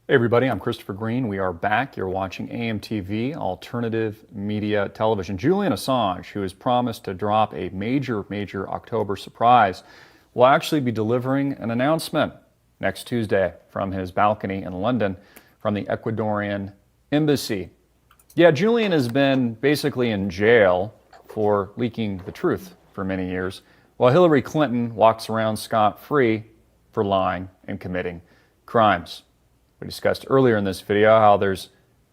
Hey everybody, I'm Christopher Green. We are back. You're watching AMTV, Alternative Media Television. Julian Assange, who has promised to drop a major October surprise, will actually be delivering an announcement next Tuesday from his balcony in London from the Ecuadorian embassy. Yeah, Julian has been basically in jail for leaking the truth for many years, while Hillary Clinton walks around scot-free for lying and committing crimes. We discussed earlier in this video how there's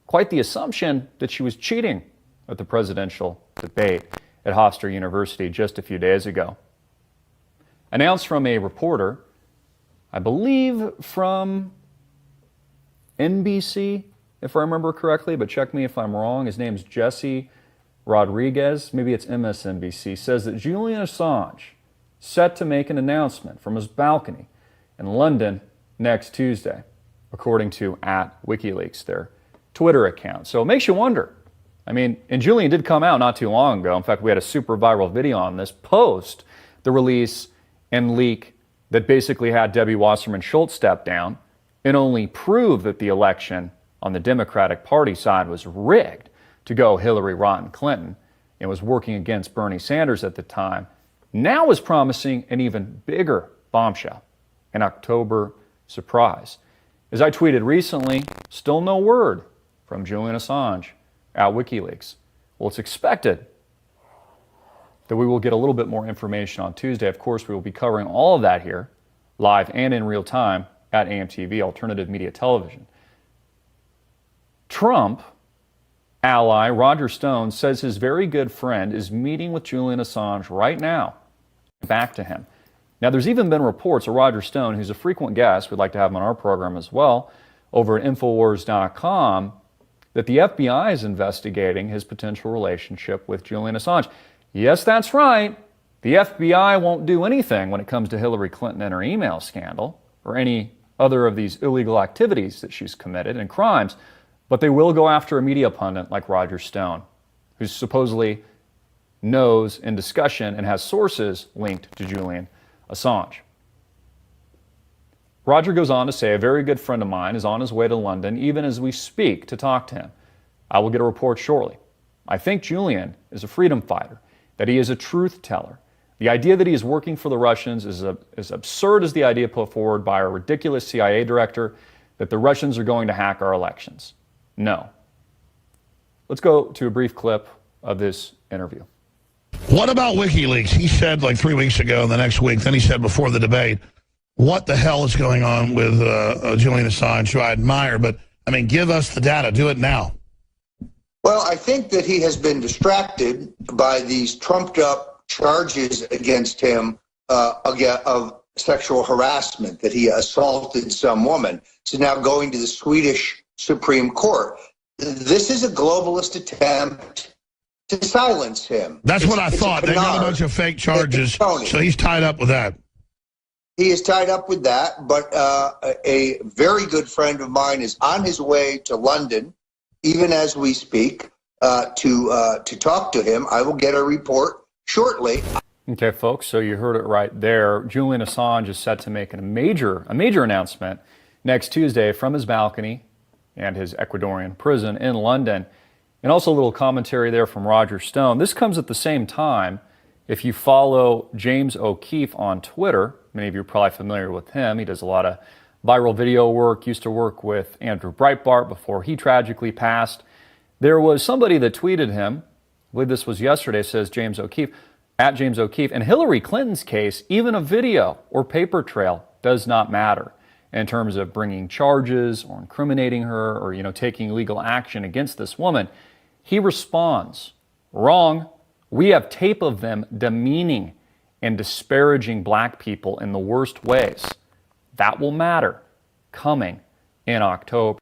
quite the assumption that she was cheating at the presidential debate at Hofstra University just a few days ago. Announced from a reporter, I believe from NBC, if I remember correctly, but check me if I'm wrong. His name's Jesse Rodriguez, maybe it's MSNBC, says that Julian Assange set to make an announcement from his balcony in London next Tuesday, according to @WikiLeaks, their Twitter account. So it makes you wonder. I mean, and Julian did come out not too long ago. In fact, we had a super viral video on this post the release and leak that basically had Debbie Wasserman Schultz step down and only prove that the election on the Democratic Party side was rigged to go Hillary Rotten Clinton and was working against Bernie Sanders at the time. Now is promising an even bigger bombshell, an October surprise. As I tweeted recently, still no word from Julian Assange at WikiLeaks. Well, it's expected that we will get a little bit more information on Tuesday. Of course, we will be covering all of that here, live and in real time at AMTV, Alternative Media Television. Trump ally Roger Stone says his very good friend is meeting with Julian Assange right now. Back to him. Now, there's even been reports of Roger Stone, who's a frequent guest, we'd like to have him on our program as well, over at Infowars.com, that the FBI is investigating his potential relationship with Julian Assange. Yes, that's right. The FBI won't do anything when it comes to Hillary Clinton and her email scandal or any other of these illegal activities that she's committed and crimes, but they will go after a media pundit like Roger Stone, who supposedly knows in discussion and has sources linked to Julian Assange. Roger goes on to say, a very good friend of mine is on his way to London even as we speak to talk to him. I will get a report shortly. I think Julian is a freedom fighter, that he is a truth teller. The idea that he is working for the Russians is as absurd as the idea put forward by a ridiculous CIA director that the Russians are going to hack our elections. No. Let's go to a brief clip of this interview. What about WikiLeaks? He said like 3 weeks ago, and the next week, then he said before the debate, what the hell is going on with Julian Assange, who I admire, but, I mean, give us the data. Do it now. Well, I think that he has been distracted by these trumped-up charges against him of sexual harassment, that he assaulted some woman. So now going to the Swedish Supreme Court. This is a globalist attempt to silence him. That's what I thought. They got a bunch of fake charges, so he's tied up with that. He is tied up with that, but a very good friend of mine is on his way to London, even as we speak, to talk to him. I will get a report shortly. Okay, folks, so you heard it right there. Julian Assange is set to make a major announcement next Tuesday from his balcony and his Ecuadorian prison in London. And also a little commentary there from Roger Stone. This comes at the same time. If you follow James O'Keefe on Twitter, many of you are probably familiar with him. He does a lot of viral video work, used to work with Andrew Breitbart before he tragically passed. There was somebody that tweeted him, I believe this was yesterday, says James O'Keefe, at James O'Keefe. In Hillary Clinton's case, even a video or paper trail does not matter in terms of bringing charges or incriminating her or, taking legal action against this woman. He responds, wrong. We have tape of them demeaning and disparaging black people in the worst ways. That will matter coming in October.